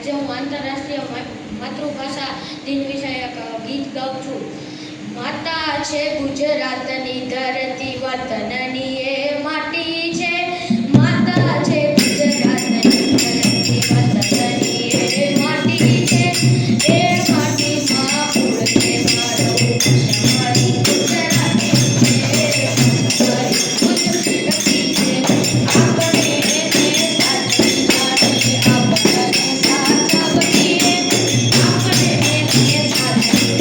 આજે હું આંતરરાષ્ટ્રીય માતૃભાષા દિન વિષયક ગીત ગાઉં છું. માતા છે ગુજરાતની ધરતી, વતનની એ માટી છે. માતા છે ગુજરાતની ધરતી, વતનની એ માટી છે. એ માટીમાં મૂળ છે મારું મારી ગુજરાતી છે. મારી ગુજરાતી છે. આપણે એને સાચવી આપણે સાચવીએ. આપણે એને સાચવીએ.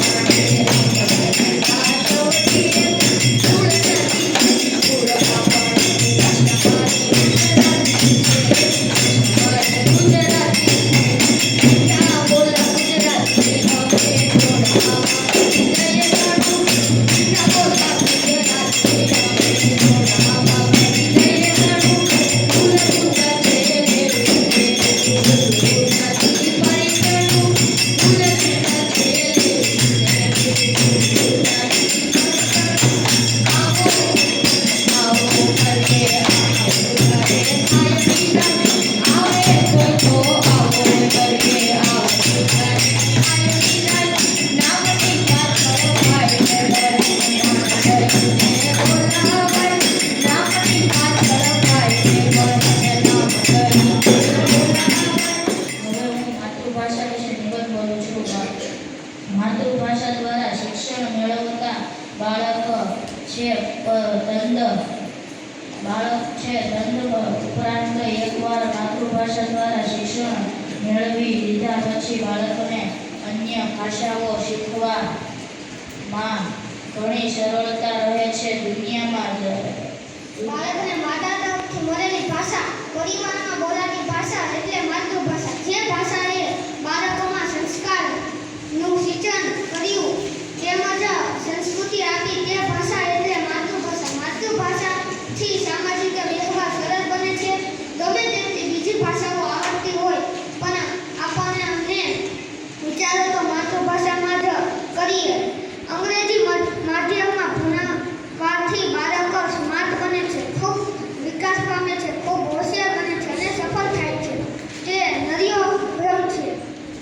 માતૃભાષા દ્વારા શિક્ષણ મેળવતા બાળક છે ઉપરાંત એકવાર માતૃભાષા દ્વારા શિક્ષણ મેળવી લીધા પછી બાળકને અન્ય ભાષાઓ શીખવામાં ઘણી સરળતા રહે છે. દુનિયામાં બાળકને માતા તરફથી મળેલી ભાષા, પરિવારમાં બોલાતી ભાષા એટલે માતૃભાષા. જે ભાષાએ બાળકોમાં સંસ્કારનું સિંચન કર્યું તેમજ સંસ્કૃતિ આપી તે ભાષા એટલે માતૃભાષા. માતૃભાષાથી સામાજિક વ્યવહાર સરળ બને છે. ગમે તેટલી બીજી ભાષાઓ આવડતી હોય પણ આપણને વિચારો તો માતૃભાષામાં જ કરીએ. અંગ્રેજી માધ્યમમાં ભણવાથી બાળક સ્માર્ટ બને છે, ખૂબ વિકાસ પામે છે, ખૂબ હોશિયાર બને છે અને સફળ થાય છે. તે નરિયો ભ્રમ છે.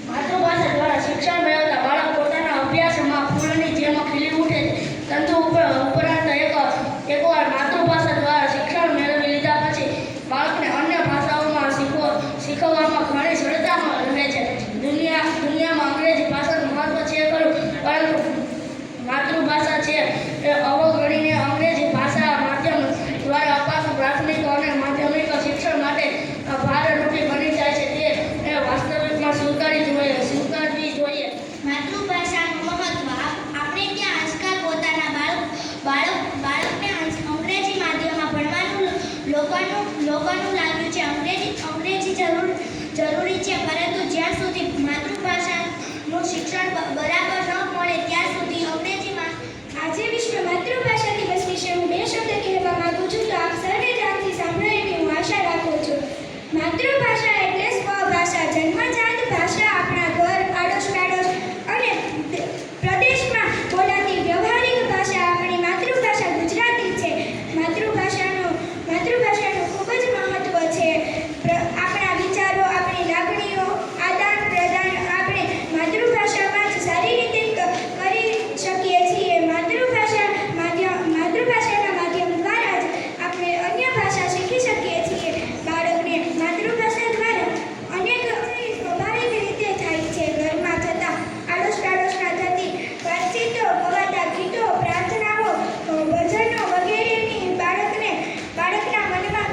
માતૃભાષા દ્વારા શિક્ષણ મેળવતા બાળક પોતાના અભ્યાસમાં ફૂલની જેમ ખીલી ઉઠે છે. પરંતુ ઉપરાંત એકવાર માતૃભાષા દ્વારા શિક્ષણ મેળવી લીધા પછી બાળકને અન્ય ભાષાઓમાં શીખવવામાં ઘણી સરળતા રહે છે. દુનિયામાં અંગ્રેજી ભાષાનું મહત્વ છે ખરું, પરંતુ માતૃભાષા છે એ અવગણીને અંગ્રેજી ભાષા માધ્યમ દ્વારા અપાતું પ્રાથમિક અને માધ્યમિક શિક્ષણ માટે ભારરૂપી બની જાય છે. તે વાસ્તવિકમાં સ્વીકારવી જોઈએ. માતૃભાષાનું મહત્વ આપણે ત્યાં આજકાલ પોતાના બાળકને અંગ્રેજી માધ્યમમાં ભણવાનું લોકોનું લાગ્યું છે. અંગ્રેજી જરૂરી છે, પરંતુ જ્યાં સુધી માતૃભાષાનું શિક્ષણ બરાબર ન મળે ત્યાં સુધી અંગ્રેજીમાં. આજે વિશ્વ માતૃભાષા દિવસ વિશે હું બે શબ્દ કહેવા માંગુ છું, તો આપ સર્વે ધ્યાનથી સાંભળો એવી હું આશા રાખું છું. માતૃભાષા એટલે સ્વભાષા, જન્મજાત ભાષા. આપણા ઘર, આડોશ પાડોશ અને પ્રદેશમાં બોલાતી વ્યવહારિક ભાષા આપણી માતૃભાષા ગુજરાતી છે. માતૃભાષાનું ખૂબ જ મહત્વ છે. આપણા વિચારો, આપણી લાગણીઓ આદાન પ્રદાન આપણે માતૃભાષામાં જ સારી રીતે કરી શકીએ છીએ. માતૃભાષાના માધ્યમ દ્વારા જ આપણે અન્ય ભાષા શીખી શકીએ છીએ. બાળકને માતૃભાષા દ્વારા અનેક સ્વાભાવિક રીતે થાય છે. ઘરમાં થતા આડોશ પાડોશમાં થતી વાતચીતો, ગવાતા ગીતો, પ્રાર્થનાઓ, ભજનો વગેરેની બાળકના મનમાં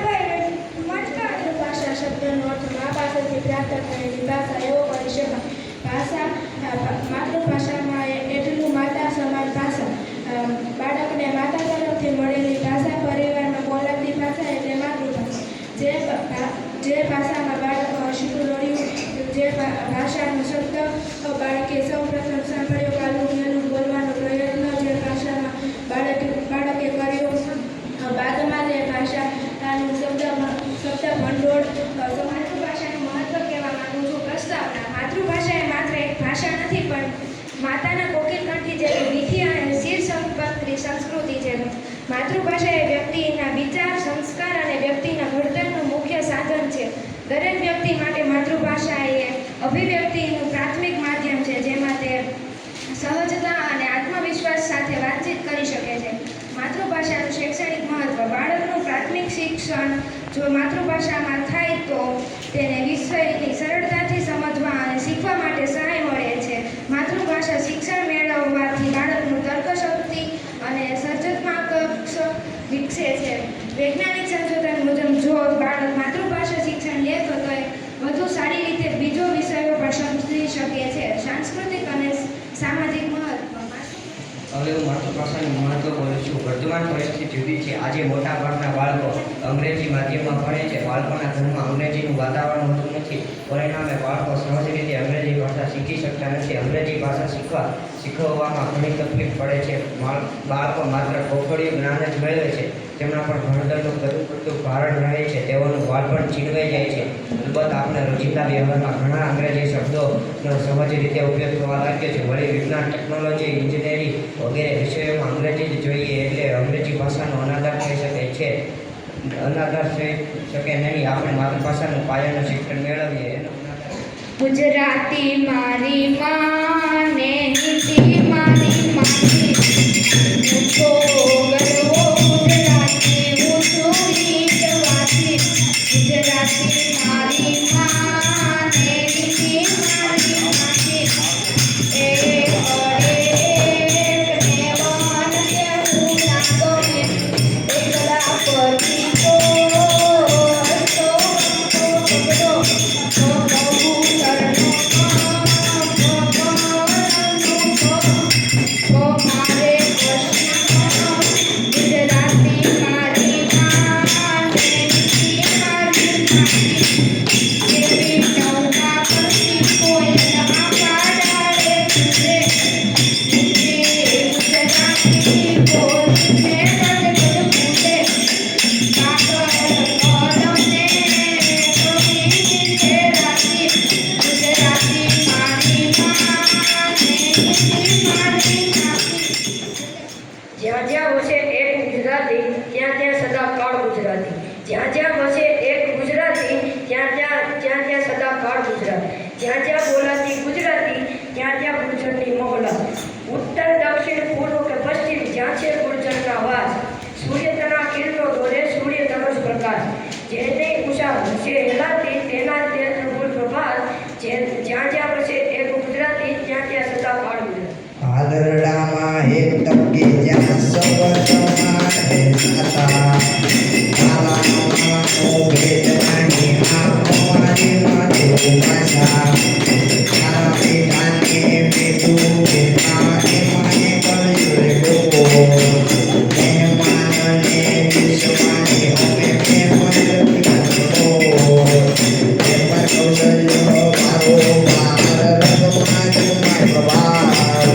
ભાષા શબ્દનો અર્થ મા પાસેથી પ્રાપ્ત કરેલી ભાષા એવો કરી શકાય. માતૃભાષામાં એટલું માતા સમાન ભાષા. બાળકને માતા તરફથી મળેલી ભાષા, પરિવારમાં બોલાતી ભાષા એટલે માતૃભાષા. જે ભાષામાં બાળક શીખવું રહ્યું, જે ભાષાનો શબ્દ બાળકે સૌપ્રથમ સાંભળ્યો, કાલું બોલવાનો પ્રયત્ન જે ભાષામાં બાળકે કર્યો, બાદમાં તે ભાષાનું શબ્દ ભંડોળ. માતૃભાષાનું મહત્વ કહેવા માંગુ છું. પ્રસ્તાવના. માતૃભાષા એ માત્ર એક ભાષા નથી, પણ માતાના કોકિલ કંઠી જેવી મીઠી અને શીર સંસ્કૃતિ છે. માતૃભાષા એ વ્યક્તિના વિચાર, સંસ્કાર અને વ્યક્તિના ઘડતરનું મુખ્ય સાધન છે. દરેક વ્યક્તિ માટે માતૃભાષા એ અભિવ્યક્તિ શિક્ષણ જો માતૃભાષામાં થાય તો તેને વિષયની સરળતાથી સમજવા અને શીખવા માટે સહાય મળે છે. માતૃભાષા શિક્ષણ મેળવવાથી બાળકનું તર્કશક્તિ અને સર્જનાત્મક વિકસે છે. વૈજ્ઞાનિક સંશોધન મુજબ જો બાળક માતૃભાષા શિક્ષણ લે તો તે વધુ સારી રીતે બીજો વિષયો પણ સમજી શકે છે. સાંસ્કૃતિક અને સામાજિક મહત્વ. હવે હું માતૃભાષાનું મહત્વ બોલું છું. વર્તમાન પરિસ્થિતિ ઊભી છે. આજે મોટાભાગના બાળકો અંગ્રેજી માધ્યમમાં ભણે છે. બાળકોના ઘરમાં અંગ્રેજીનું વાતાવરણ હોતું નથી. પરિણામે બાળકો સહજ રીતે અંગ્રેજી ભાષા શીખી શકતા નથી. અંગ્રેજી ભાષા શીખવવામાં ઘણી તકલીફ પડે છે. બાળકો માત્ર કૌશલ્ય જ્ઞાન જ મેળવે છે. તેમના પર ભણતરનું વધુ પડતું ભારણ રહે છે. તેઓનું બાળપણ છીનવાઈ જાય છે. અલબત્ત આપણે રોજિંદા વ્યવહારમાં ઘણા અંગ્રેજી શબ્દોનો સહજ રીતે ઉપયોગ થવા લાગ્યો છે. વળી વિજ્ઞાન, ટેકનોલોજી, ઇન્જિનિયરિંગ વગેરે વિષયોમાં અંગ્રેજી જ જોઈએ એટલે અંગ્રેજી ભાષાનો અનાદર થઈ શકે છે. અનાદર થઈ શકે નહીં. આપણે માતૃભાષાનું પાયાનું શિક્ષણ મેળવીએ એનો ગુજરાતી મારી માને હિન્દી મારી માની હું તો ગરવો ગુજરાતી હું છું ગીતવાતી. ગુજરાતી મારી માને હિન્દી મારી માની એ અડે એકને વન કે હું ના ગમે એકલા પરથી તો હસતો પકડો જ્યાં જ્યાં વસે એક ગુજરાતી ત્યાં ત્યાં સદાકાળ ગુજરાતી. જ્યાં જ્યાં વસે એક ગુજરાતી ત્યાં ત્યાં સદાકાળ ગુજરાતી. જ્યાં જ્યાં બોલાતી ગુજરાતી ત્યાં ત્યાં ગુર્જરની મહોલત. ઉત્તર, દક્ષિણ, પૂર્વ કે પશ્ચિમ જ્યાં છે ગુર્જરના વાસ. સૂર્ય તેના કિરણો દોરે, સૂર્ય તેનો જ પ્રકાશ. જેને ઉષા વસે હેલાતી તેના તે પ્રભુર પ્રભાત. જ્યાં જ્યાં વસે એક ગુજરાતી ત્યાં ત્યાં સદાકાળ ગુજરાતી. આદરડામાં એક ટપકી જ્યાં સૌ સમારે સાતા કાલામાં ભેદ માની આ અમારી માતૃભાષા તારા પિતાને બેઠું બેઠા એમાંને કર્યું લોકો મહેમાનને વિશ્વાને અમે પ્રેમથી કરો પ્રેમ કૌશલ્યો મારો બાર રંગમાં જુમાય પ્રભાવ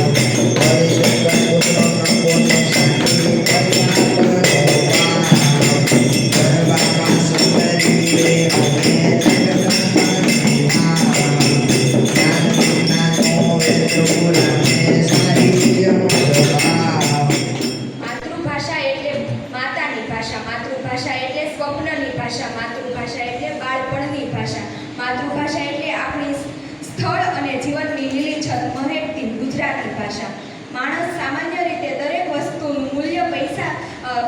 માતૃભાષા એટલે માતાની ભાષા. માતૃભાષા એટલે સ્વપ્નની ભાષા. માતૃભાષા એટલે બાળપણની ભાષા. માતૃભાષા એટલે આપણી સ્થળ અને જીવનની લીલીછમ મહેકતી ગુજરાતી ભાષા. માણસ સામાન્ય રીતે દરેક વસ્તુનું મૂલ્ય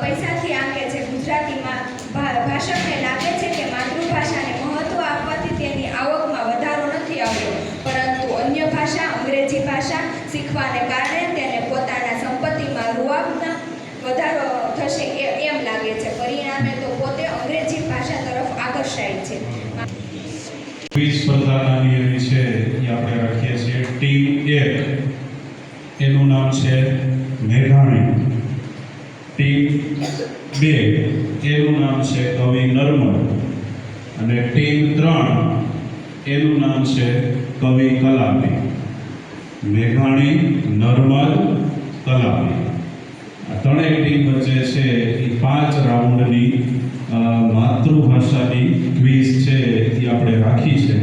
પૈસાથી આંકે છે. ગુજરાતીમાં ભાષકને લાગે છે કે માતૃભાષાને મહત્વ આપવાથી તેની આવકમાં વધારો નથી આવ્યો, પરંતુ અન્ય ભાષા, અંગ્રેજી ભાષા શીખવાને કારણે તેને પોતાના સંપત્તિમાં રૂઆબના વધારો થશે એમ લાગે છે. પરિણામે તો પોતે અંગ્રેજી ભાષા તરફ આકર્ષાય છે. ક્વિઝ સ્પર્ધાના નિયમ છે એ આપણે રાખીએ છીએ. ટીમ 1 એનું નામ છે મેઘાણી. ટીમ 2 એનું નામ છે કવિ નર્મદ. અને ટીમ 3 એનું નામ છે કવિ કલાપી. મેઘાણી, નર્મદ, કલાપી આ ત્રણેય ટીમ વચ્ચે છે એ 5 રાઉન્ડની માતૃભાષાની ક્વિઝ છે એ આપણે રાખી છે.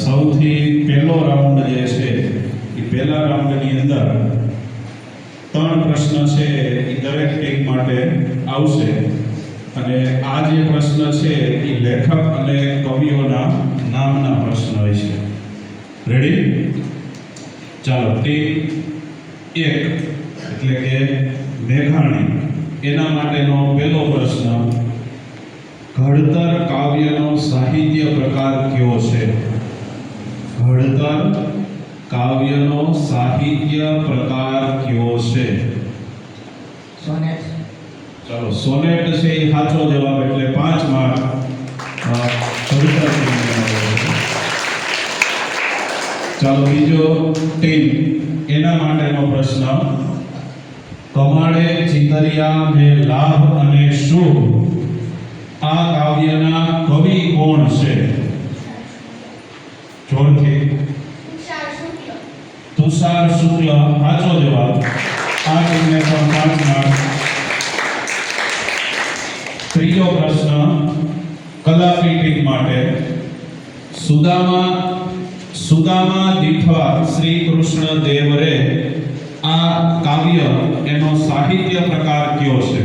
સૌથી પહેલો રાઉન્ડ જે છે એ પહેલા રાઉન્ડની અંદર 3 પ્રશ્ન છે એ દરેક ટીમ માટે આવશે અને આ જે પ્રશ્ન છે એ લેખક અને કવિઓના નામના પ્રશ્ન હોય છે. રેડી? ચાલો, ટીમ 1 એટલે કે મેઘાણી, એના માટેનો પહેલો પ્રશ્ન ઘડતર કાવ્યનો સાહિત્ય પ્રકાર કયો છે? ઘડતર કાવ્યનો સાહિત્ય પ્રકાર કયો છે? સોનેટ. ચાલો, સોનેટ છે એ સાચો જવાબ, એટલે 5 માર્ક ઘડતર ટીમને મળે છે. ચાલો, બીજો ટીમ એના માટેનો પ્રશ્ન. કમાડે ચિતરિયા મેં લાભ અને શુભ આ કાવ્યના કવિ કોણ છે? જોરથી. તુષાર શુક્લ સાચો જવાબ. આ ટીમને પણ 5 માર્ક. ત્રીજો પ્રશ્ન કલાપી ટીમ માટે. સુદામા દીઠવા શ્રી કૃષ્ણ દેવરે આ કાવ્ય એનો સાહિત્ય પ્રકાર કયો છે?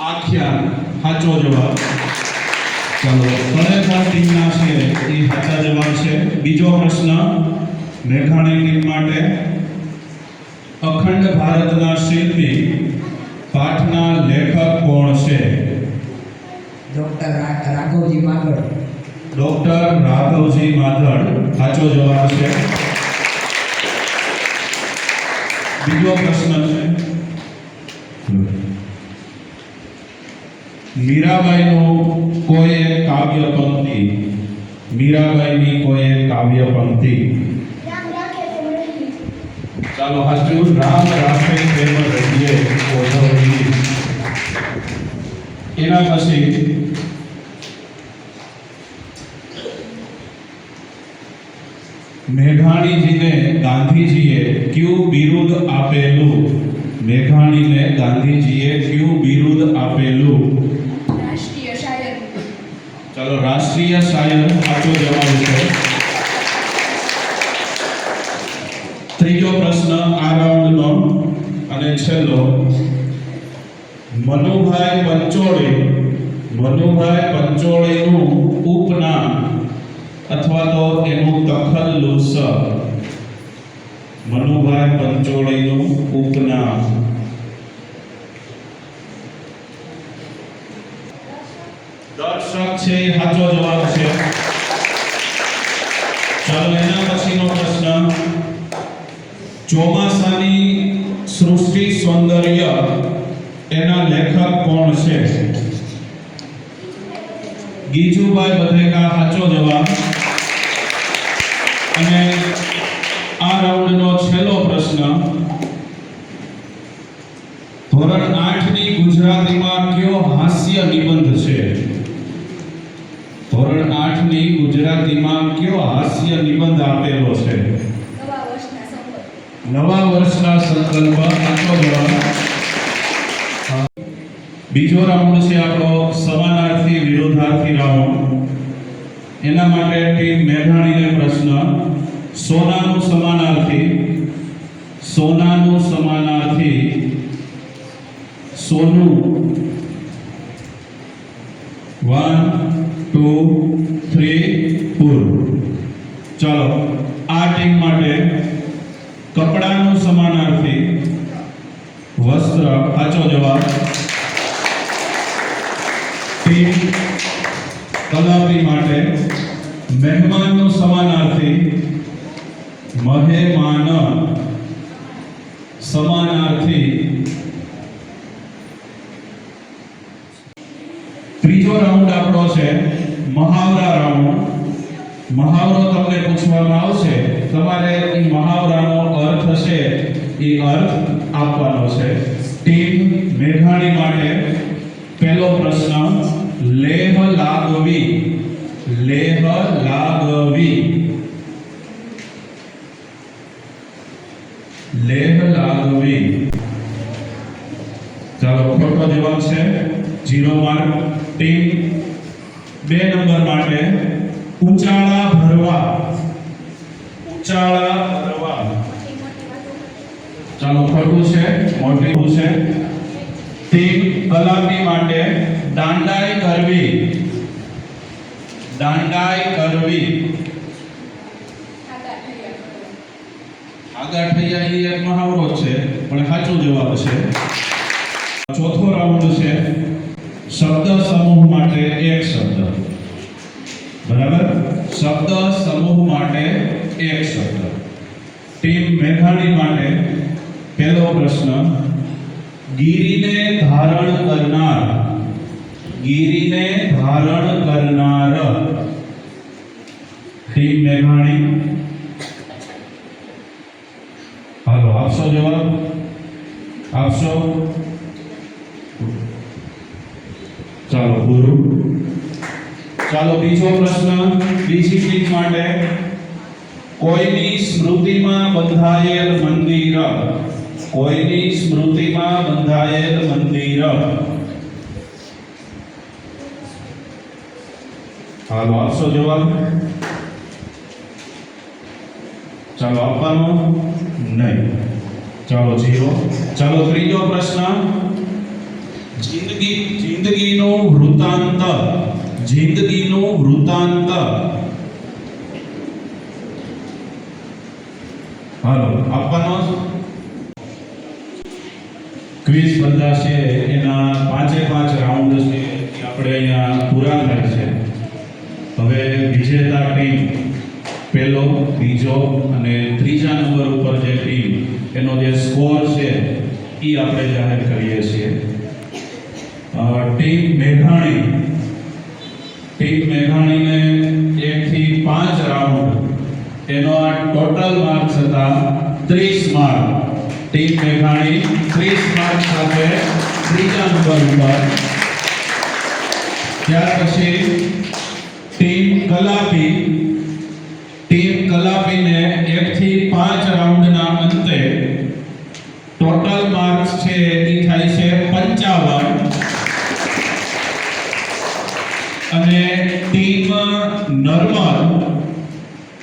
આખ્યાન સાચો જવાબ. ચાલો, તળેતર ટીમના છે એ સાચા જવાબ છે. બીજો પ્રશ્ન મેઘાણી ટીમ માટે. અખંડ ભારતના શિલ્પી પાઠના લેખક કોણ છે? ડોક્ટર રાઘવજી માધડ. ડોક્ટર રાઘવજી માધડ સાચો જવાબ છે. બીજો પ્રશ્ન છે મીરાબાઈનું કોઈ એક કાવ્ય પંક્તિ. મીરાબાઈની કોઈ એક કાવ્ય પંક્તિ. ચાલો, હાજર. રામ રાખે પ્રેમ રહીએ ઓઢવણી. એના પછી મેઘાણીજીને ગાંધીજીએ ક્યુ બિરુદ આપેલું? મેઘાણીને ગાંધીજીએ ક્યુ બિરુદ આપેલું? રાષ્ટ્રીય શાયર. ચાલો, રાષ્ટ્રીય શાયર સાચો જવાબ છે. ત્રીજો પ્રશ્ન આ રાઉન્ડનો અને છેલ્લો. મનુભાઈ પંચોળીનું ઉપનામ અથવા તો એનું તખલ્લુસ. મનુભાઈ પંચોળીનું ઉપનામ. દર્શક છે એ સાચો જવાબ છે. ચાલો, એના પછીનો પ્રશ્ન. ચોમાસાની સૃષ્ટિ સૌંદર્ય એના લેખક કોણ છે? ગીજુભાઈ બધેકા સાચો જવાબ. અને આ રાઉન્ડનો છેલ્લો પ્રશ્ન. ધોરણ 8 ની ગુજરાતીમાં કયો હાસ્ય નિબંધ છે? ધોરણ 8 ની ગુજરાતીમાં કયો હાસ્ય નિબંધ આપેલો છે? નવા વર્ષના સંકલ્પ સાચો જવાબ. બીજો રાઉન્ડ છે આપણો સમાનાર્થી વિરોધાર્થી રાઉન્ડ. એના માટે ટીમ મેઘાણીને પ્રશ્ન. સોનાનું સમાનાર્થી સોનું. 1 2 3 4. ચાલો, આ ટીમ માટે કપડાનું સમાનાર્થી વસ્ત્ર સાચો જવાબ. ટીમ કલાપી માટે મહેમાનનું સમાનાર્થી મહેમાન. સમાનાર્થી. ત્રીજો રાઉન્ડ આપણો છે મહાવરા રાઉન્ડ. મહાવરો તમને પૂછવામાં આવશે, તમારે એ મહાવરાનો અર્થ છે એ અર્થ આપવાનો છે. ટીમ મેઘાણી માટે પહેલો પ્રશ્ન. લેહ લાગવી. ચાલો, ખોટો જવાબ છે, 0 માર્ક. ટીમ 2 નંબર માટે ઉચાળા ભરવા. ચાલો, ખોટું છે, મોટું છે. ટીમ કલાપી માટે દાંડાઈ કરવી. આગળ થઈ જાય એ એક મહાવરો છે, પણ સાચો જવાબ છે. ચોથો રાઉન્ડ છે શબ્દ સમૂહ માટે એક શબ્દ. બરાબર, શબ્દ સમૂહ માટે એક શબ્દ. ટીમ મેઘાણી માટે પહેલો પ્રશ્ન, ગીરીને ધારણ કરનાર. ગીરીને ધારણ કરનાર. ટીમ મેઘાણી, હાલો આપશો જવાબ? આપશો? ચાલો પૂરું. ચાલો બીજો પ્રશ્ન બીજી ટીમ માટે, કોઈની સ્મૃતિમાં બંધાયેલ મંદિર. કોઈની સ્મૃતિમાં બંધાયેલ મંદિર. હાલો આપશો જવાબ? ચાલો આપવાનો નહીં. ચાલો 0. ચાલો ત્રીજો પ્રશ્ન, જિંદગીનું વૃત્તાંત. જિંદગીનું વૃત્તાંત. હાલો આપવાનો. ક્વિઝ સ્પર્ધા છે એના 5 રાઉન્ડ છે એ આપણે અહીંયા પૂરા થાય છે. હવે વિજેતા ટીમ પહેલો, બીજો અને ત્રીજા નંબર ઉપર જે ટીમ એનો જે સ્કોર છે એ આપણે જાહેર કરીએ છીએ. ટીમ મેઘાણી. ટીમ મેઘાણીને 1 થી 5 રાઉન્ડ એનો આ ટોટલ માર્ક્સ હતા 30 માર્ક. ટીમ મેઘાણી 30 માર્ક સાથે ત્રીજા નંબર ઉપર. ત્યાર પછી ટીમ કલાપી. ટીમ કલાપીને 1 થી 5 રાઉન્ડના અંતે ટોટલ માર્ક્સ છે એ થાય છે 55. અને ટીમ નર્મદ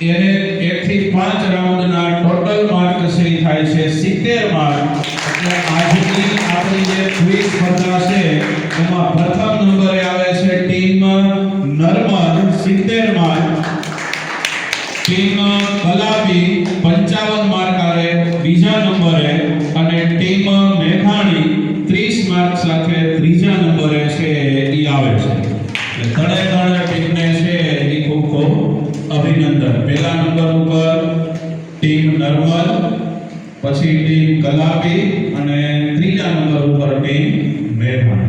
એને 1 થી 5 રાઉન્ડના ટોટલ માર્ક છે એ થાય છે 70 માર્ક. એટલે આજની આપણી જે ક્વિઝ સ્પર્ધા છે એમાં પ્રથમ નંબરે આવે છે team Narmad 70 mark. Team Kalapi 55 mark આવે બીજા નંબરે. અને ટીમ મેઘાણી 30 માર્ક સાથે ત્રીજા નંબરે છે એ આવે છે. એટલે ત્રણે ટીમને છે એ ખૂબ ખૂબ અભિનંદન. પહેલા નંબર ઉપર ટીમ નર્મદ, પછી ટીમ કલાપી અને ત્રીજા નંબર ઉપર ટીમ મેઘાણી.